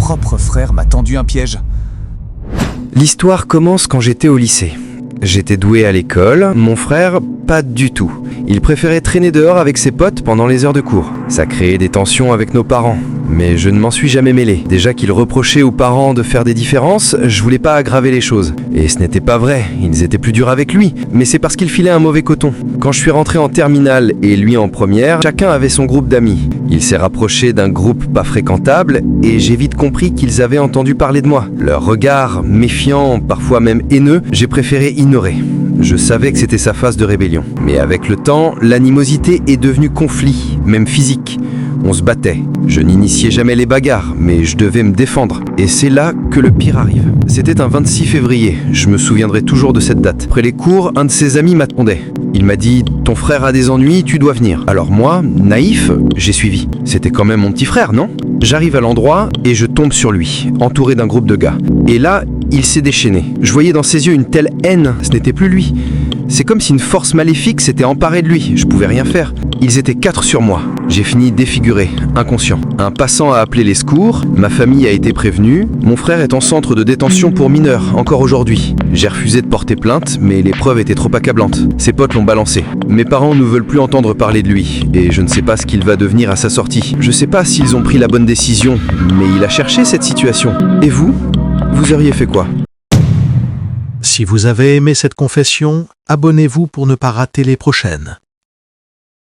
propre frère m'a tendu un piège. L'histoire commence quand j'étais au lycée. J'étais doué à l'école, mon frère, pas du tout. Il préférait traîner dehors avec ses potes pendant les heures de cours. Ça créait des tensions avec nos parents, mais je ne m'en suis jamais mêlé. Déjà qu'il reprochait aux parents de faire des différences, je voulais pas aggraver les choses. Et ce n'était pas vrai, ils étaient plus durs avec lui, mais c'est parce qu'il filait un mauvais coton. Quand je suis rentré en terminale et lui en première, chacun avait son groupe d'amis. Il s'est rapproché d'un groupe pas fréquentable et j'ai vite compris qu'ils avaient entendu parler de moi. Leur regard, méfiant, parfois même haineux, j'ai préféré ignorer. Je savais que c'était sa phase de rébellion. Mais avec le temps, l'animosité est devenue conflit, même physique. On se battait. Je n'initiais jamais les bagarres, mais je devais me défendre. Et c'est là que le pire arrive. C'était un 26 février, je me souviendrai toujours de cette date. Après les cours, un de ses amis m'attendait. Il m'a dit « Ton frère a des ennuis, tu dois venir ». Alors moi, naïf, j'ai suivi. C'était quand même mon petit frère, non ? J'arrive à l'endroit et je tombe sur lui, entouré d'un groupe de gars. Et là, il s'est déchaîné. Je voyais dans ses yeux une telle haine, ce n'était plus lui. C'est comme si une force maléfique s'était emparée de lui, je pouvais rien faire. Ils étaient 4 sur moi. J'ai fini défiguré, inconscient. Un passant a appelé les secours, ma famille a été prévenue, mon frère est en centre de détention pour mineurs, encore aujourd'hui. J'ai refusé de porter plainte, mais les preuves étaient trop accablantes. Ses potes l'ont balancé. Mes parents ne veulent plus entendre parler de lui, et je ne sais pas ce qu'il va devenir à sa sortie. Je sais pas s'ils ont pris la bonne décision, mais il a cherché cette situation. Et vous auriez fait quoi ? Si vous avez aimé cette confession, abonnez-vous pour ne pas rater les prochaines.